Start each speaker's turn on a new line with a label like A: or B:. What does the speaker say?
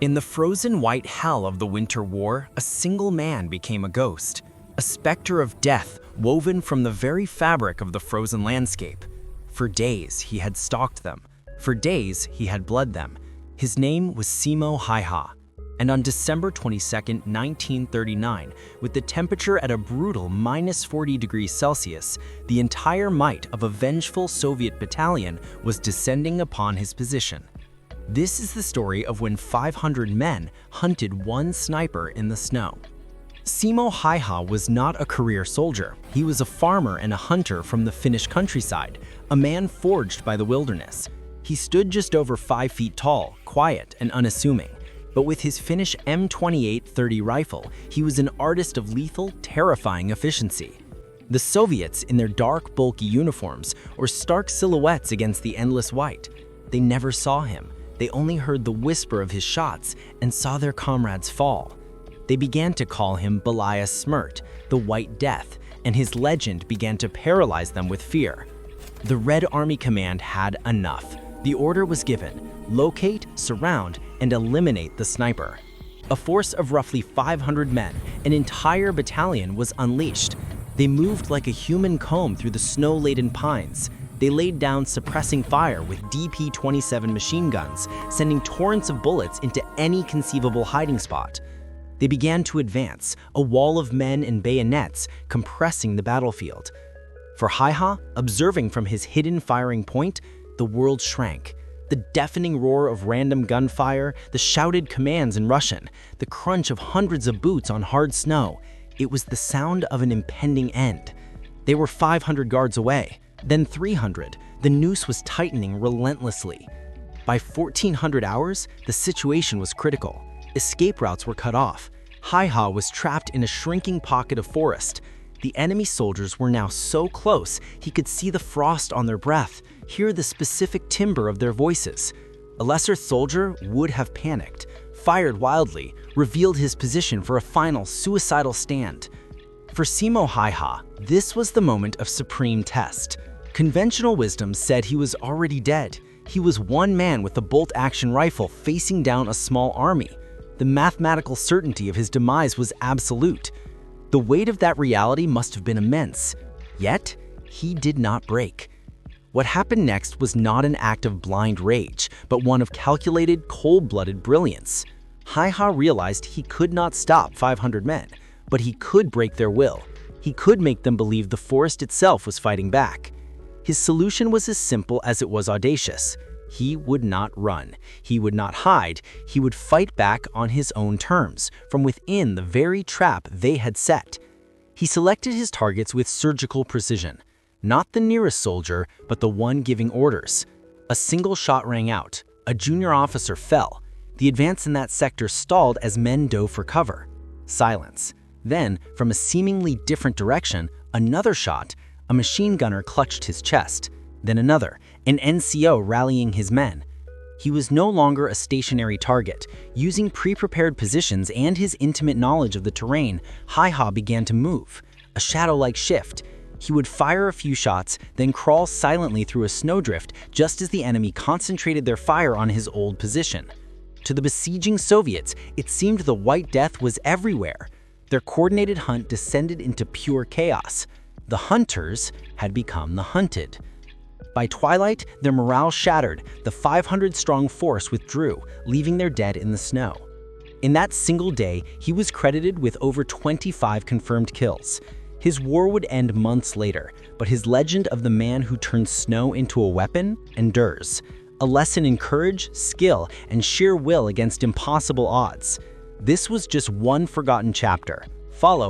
A: In the frozen white hell of the Winter War, a single man became a ghost, a specter of death woven from the very fabric of the frozen landscape. For days, he had stalked them. For days, he had bled them. His name was Camouflage. And on December 22, 1939, with the temperature at a brutal -40 degrees Celsius, the entire might of a vengeful Soviet battalion was descending upon his position. This is the story of when 500 men hunted one sniper in the snow. Camouflage was not a career soldier. He was a farmer and a hunter from the Finnish countryside, a man forged by the wilderness. He stood just over 5 feet tall, quiet and unassuming. But with his Finnish M28-30 rifle, he was an artist of lethal, terrifying efficiency. The Soviets, in their dark, bulky uniforms, or stark silhouettes against the endless white, they never saw him. They only heard the whisper of his shots and saw their comrades fall. They began to call him Belaya Smirt, the White Death, and his legend began to paralyze them with fear. The Red Army Command had enough. The order was given: locate, surround, and eliminate the sniper. A force of roughly 500 men, an entire battalion, was unleashed. They moved like a human comb through the snow-laden pines. They laid down suppressing fire with DP-27 machine guns, sending torrents of bullets into any conceivable hiding spot. They began to advance, a wall of men and bayonets compressing the battlefield. For Haiha, observing from his hidden firing point, the world shrank. The deafening roar of random gunfire, the shouted commands in Russian, the crunch of hundreds of boots on hard snow, it was the sound of an impending end. They were 500 yards away. Then 300, the noose was tightening relentlessly. By 1400 hours, the situation was critical. Escape routes were cut off. Haiha was trapped in a shrinking pocket of forest. The enemy soldiers were now so close he could see the frost on their breath, hear the specific timbre of their voices. A lesser soldier would have panicked, fired wildly, revealed his position for a final suicidal stand. For Camouflage, this was the moment of supreme test. Conventional wisdom said he was already dead. He was one man with a bolt-action rifle facing down a small army. The mathematical certainty of his demise was absolute. The weight of that reality must have been immense. Yet, he did not break. What happened next was not an act of blind rage, but one of calculated, cold-blooded brilliance. Haiha realized he could not stop 500 men, but he could break their will. He could make them believe the forest itself was fighting back. His solution was as simple as it was audacious. He would not run. He would not hide. He would fight back on his own terms, from within the very trap they had set. He selected his targets with surgical precision. Not the nearest soldier, but the one giving orders. A single shot rang out. A junior officer fell. The advance in that sector stalled as men dove for cover. Silence. Then, from a seemingly different direction, another shot. A machine gunner clutched his chest. Then another, an NCO rallying his men. He was no longer a stationary target. Using pre-prepared positions and his intimate knowledge of the terrain, Haiha began to move, a shadow-like shift. He would fire a few shots, then crawl silently through a snowdrift just as the enemy concentrated their fire on his old position. To the besieging Soviets, it seemed the White Death was everywhere. Their coordinated hunt descended into pure chaos. The hunters had become the hunted. By twilight, their morale shattered. The 500-strong force withdrew, leaving their dead in the snow. In that single day, he was credited with over 25 confirmed kills. His war would end months later, but his legend of the man who turned snow into a weapon endures. A lesson in courage, skill, and sheer will against impossible odds. This was just one forgotten chapter. Follow